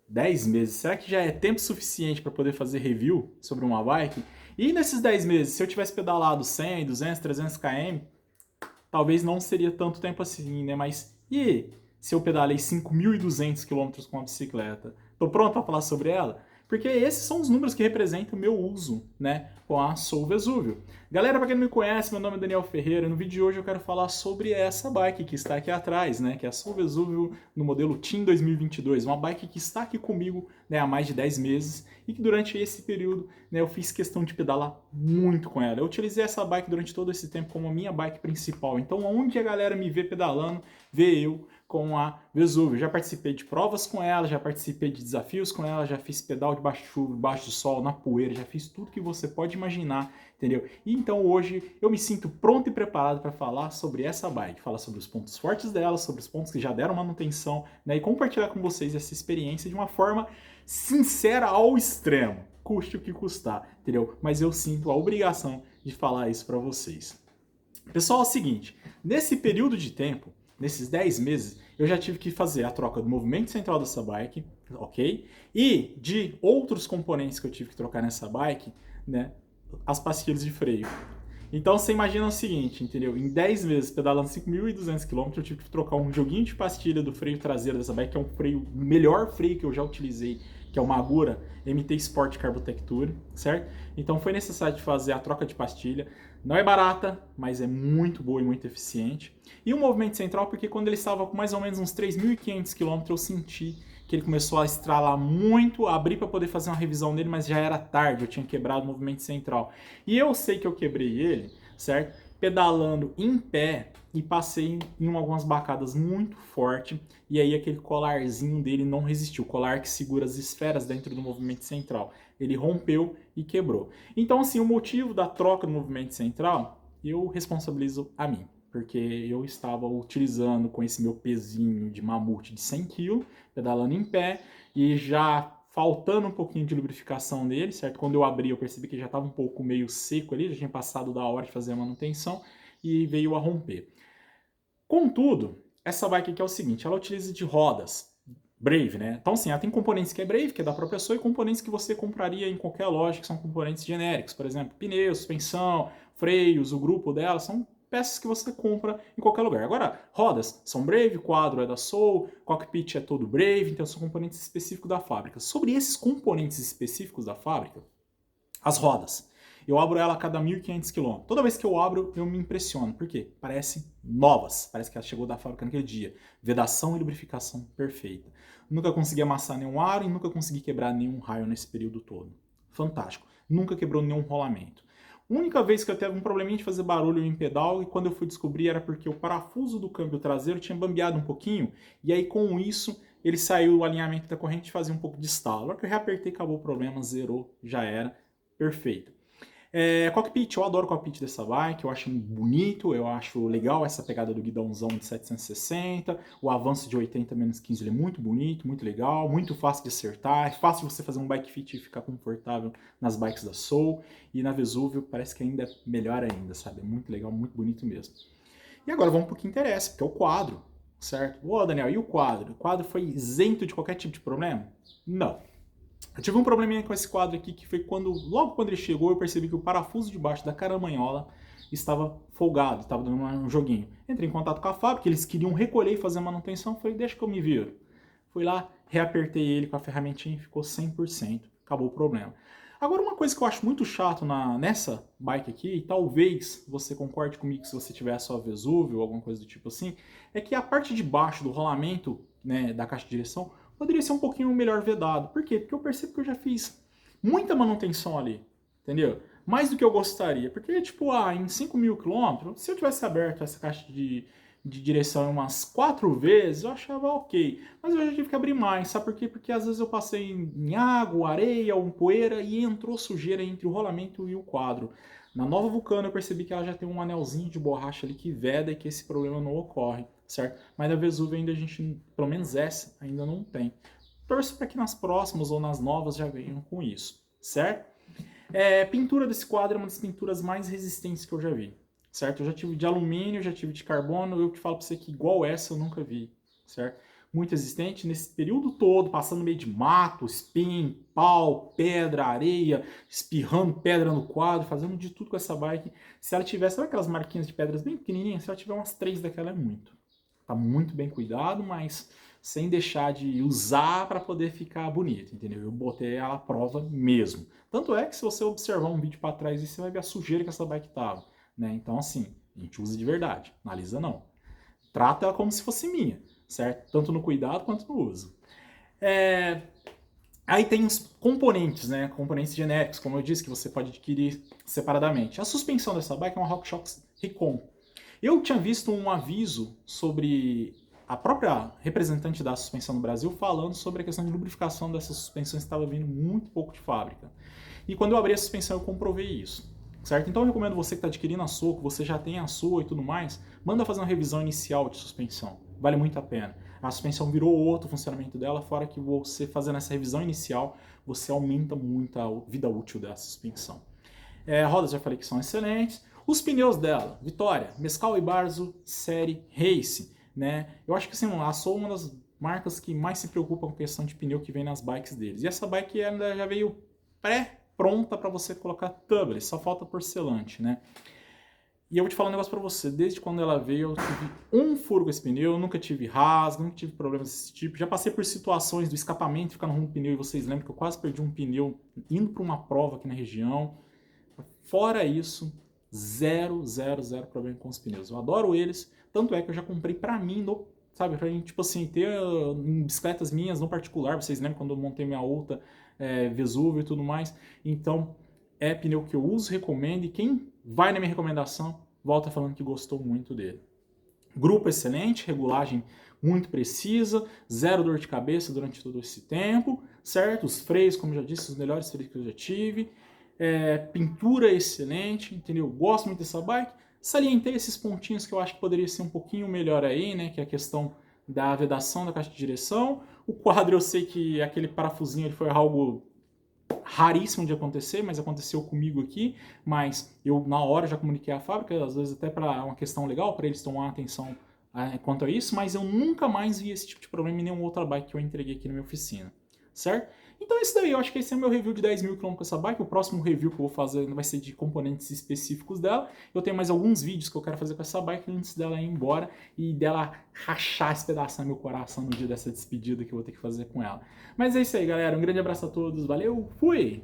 10 meses, será que já é tempo suficiente para poder fazer review sobre uma bike? E nesses 10 meses, se eu tivesse pedalado 100, 200, 300 km, talvez não seria tanto tempo assim, né? Mas e se eu pedalei 5.200 quilômetros com a bicicleta? Tô pronto para falar sobre ela? Porque esses são os números que representam o meu uso, né, com a Soul Vesúvio. Galera, para quem não me conhece, meu nome é Daniel Ferreira. No vídeo de hoje eu quero falar sobre essa bike que está aqui atrás, né, que é a Soul Vesúvio no modelo Team 2022, uma bike que está aqui comigo, né, há mais de 10 meses e que durante esse período, né, eu fiz questão de pedalar muito com ela. Eu utilizei essa bike durante todo esse tempo como a minha bike principal. Então, onde a galera me vê pedalando, vê eu com a Vesúvio. Já participei de provas com ela, já participei de desafios com ela, já fiz pedal debaixo de chuva, debaixo do sol, na poeira, já fiz tudo que você pode imaginar, entendeu? E então hoje eu me sinto pronto e preparado para falar sobre essa bike, falar sobre os pontos fortes dela, sobre os pontos que já deram manutenção, né, e compartilhar com vocês essa experiência de uma forma sincera ao extremo, custe o que custar, entendeu? Mas eu sinto a obrigação de falar isso para vocês. Pessoal, é o seguinte, nesse período de tempo, nesses 10 meses, eu já tive que fazer a troca do movimento central dessa bike, ok? E de outros componentes que eu tive que trocar nessa bike, né? As pastilhas de freio. Então você imagina o seguinte, entendeu? Em 10 meses, pedalando 5.200 km, eu tive que trocar um joguinho de pastilha do freio traseiro dessa bike, que é um freio, o melhor freio que eu já utilizei, que é o Magura MT Sport Carbotecture, certo? Então foi necessário de fazer a troca de pastilha. Não é barata, mas é muito boa e muito eficiente. E o movimento central, porque quando ele estava com mais ou menos uns 3.500 km, eu senti que ele começou a estralar muito, abri para poder fazer uma revisão nele, mas já era tarde, eu tinha quebrado o movimento central. E eu sei que eu quebrei ele, certo? Pedalando em pé e passei em algumas bacadas muito forte, e aí aquele colarzinho dele não resistiu, o colar que segura as esferas dentro do movimento central. Ele rompeu e quebrou. Então, assim, o motivo da troca do movimento central, eu responsabilizo a mim, porque eu estava utilizando com esse meu pezinho de mamute de 100 kg, pedalando em pé, e já faltando um pouquinho de lubrificação nele, certo? Quando eu abri, eu percebi que já estava um pouco meio seco ali, já tinha passado da hora de fazer a manutenção, e veio a romper. Contudo, essa bike aqui é o seguinte, ela utiliza de rodas Brave, né? Então, assim, ela tem componentes que é Brave, que é da própria pessoa, e componentes que você compraria em qualquer loja, que são componentes genéricos. Por exemplo, pneus, suspensão, freios, o grupo dela, são peças que você compra em qualquer lugar. Agora, rodas são Brave, quadro é da Soul, cockpit é todo Brave, então são componentes específicos da fábrica. Sobre esses componentes específicos da fábrica, as rodas. Eu abro ela a cada 1.500 km. Toda vez que eu abro, eu me impressiono. Por quê? Parecem novas. Parece que ela chegou da fábrica naquele dia. Vedação e lubrificação perfeita. Nunca consegui amassar nenhum aro e nunca consegui quebrar nenhum raio nesse período todo. Fantástico. Nunca quebrou nenhum rolamento. A única vez que eu teve um probleminha de fazer barulho em pedal e quando eu fui descobrir era porque o parafuso do câmbio traseiro tinha bambeado um pouquinho e aí com isso ele saiu o alinhamento da corrente e fazia um pouco de estalo. Na hora que eu reapertei, acabou o problema, zerou, já era. Perfeito. Cockpit, eu adoro o cockpit dessa bike, eu acho bonito, eu acho legal essa pegada do guidãozão de 760, o avanço de 80 menos 15 ele é muito bonito, muito legal, muito fácil de acertar, é fácil você fazer um bike fit e ficar confortável nas bikes da Soul, e na Vesúvio parece que ainda é melhor ainda, sabe? É muito legal, muito bonito mesmo. E agora vamos para o que interessa, porque é o quadro, certo? Ô Daniel, e o quadro? O quadro foi isento de qualquer tipo de problema? Não. Eu tive um probleminha com esse quadro aqui, que foi quando, logo quando ele chegou, eu percebi que o parafuso de baixo da caramanhola estava folgado, estava dando um joguinho. Entrei em contato com a fábrica, eles queriam recolher e fazer a manutenção, falei, deixa que eu me viro. Fui lá, reapertei ele com a ferramentinha e ficou 100%, acabou o problema. Agora, uma coisa que eu acho muito chato nessa bike aqui, e talvez você concorde comigo se você tiver só Vesúvio ou alguma coisa do tipo assim, é que a parte de baixo do rolamento, né, da caixa de direção poderia ser um pouquinho melhor vedado. Por quê? Porque eu percebo que eu já fiz muita manutenção ali, entendeu? Mais do que eu gostaria. Porque, tipo, em 5.000 quilômetros, se eu tivesse aberto essa caixa de direção umas 4 vezes, eu achava ok. Mas eu já tive que abrir mais, sabe por quê? Porque às vezes eu passei em água, areia ou poeira e entrou sujeira entre o rolamento e o quadro. Na nova Vulcano eu percebi que ela já tem um anelzinho de borracha ali que veda e que esse problema não ocorre, certo? Mas na Vesúvio ainda a gente, pelo menos essa, ainda não tem. Torço para que nas próximas ou nas novas já venham com isso, certo? Pintura desse quadro é uma das pinturas mais resistentes que eu já vi, certo? Eu já tive de alumínio, já tive de carbono, eu te falo para você que igual essa eu nunca vi, certo? muito resistente, nesse período todo, passando no meio de mato, spin, pau, pedra, areia, espirrando pedra no quadro, fazendo de tudo com essa bike. Se ela tivesse, sabe aquelas marquinhas de pedras bem pequenininhas? Se ela tiver umas 3 daquela é muito. Tá muito bem cuidado, mas sem deixar de usar para poder ficar bonito, entendeu? Eu botei ela à prova mesmo. Tanto é que se você observar um vídeo para trás, você vai ver a sujeira que essa bike tava, né? Então assim, a gente usa de verdade, analisa não. Trata ela como se fosse minha, certo? Tanto no cuidado quanto no uso. Aí tem os componentes, né? Componentes genéricos, como eu disse, que você pode adquirir separadamente. A suspensão dessa bike é uma RockShox Recon. Eu tinha visto um aviso sobre a própria representante da suspensão no Brasil falando sobre a questão de lubrificação dessas suspensões que estava vindo muito pouco de fábrica. E quando eu abri a suspensão eu comprovei isso, certo? Então eu recomendo você que está adquirindo a sua, que você já tem a sua e tudo mais, manda fazer uma revisão inicial de suspensão, vale muito a pena. A suspensão virou outro funcionamento dela, fora que você fazendo essa revisão inicial, você aumenta muito a vida útil da suspensão. Rodas já falei que são excelentes. Os pneus dela, Vitória, Mescal e Barzo Série Race, né? Eu acho que assim, a Soul é uma das marcas que mais se preocupa com a questão de pneu que vem nas bikes deles. E essa bike ainda já veio pré-pronta para você colocar tubeless, só falta porcelante, né? E eu vou te falar um negócio pra você, desde quando ela veio eu tive um furo com esse pneu, eu nunca tive rasgo, nunca tive problemas desse tipo, já passei por situações do escapamento ficar no rumo do pneu e vocês lembram que eu quase perdi um pneu indo para uma prova aqui na região. Fora isso, zero problema com os pneus. Eu adoro eles, tanto é que eu já comprei pra mim, sabe, pra mim, tipo assim, ter em bicicletas minhas no particular, vocês lembram quando eu montei minha outra Vesúvio e tudo mais, então é pneu que eu uso, recomendo, e quem vai na minha recomendação, volta falando que gostou muito dele. Grupo excelente, regulagem muito precisa, zero dor de cabeça durante todo esse tempo, certo? Os freios, como eu já disse, os melhores freios que eu já tive, pintura excelente, entendeu? Gosto muito dessa bike. Salientei esses pontinhos que eu acho que poderia ser um pouquinho melhor aí, né? Que é a questão da vedação da caixa de direção. O quadro eu sei que aquele parafusinho ele foi algo raríssimo de acontecer, mas aconteceu comigo aqui, mas eu na hora já comuniquei à fábrica, às vezes até para uma questão legal, para eles tomar atenção quanto a isso, mas eu nunca mais vi esse tipo de problema em nenhuma outra bike que eu entreguei aqui na minha oficina, certo? Então é isso daí, eu acho que esse é o meu review de 10 mil km com essa bike. O próximo review que eu vou fazer vai ser de componentes específicos dela. Eu tenho mais alguns vídeos que eu quero fazer com essa bike antes dela ir embora e dela rachar, espedaçar meu coração no dia dessa despedida que eu vou ter que fazer com ela. Mas é isso aí, galera. Um grande abraço a todos. Valeu, fui!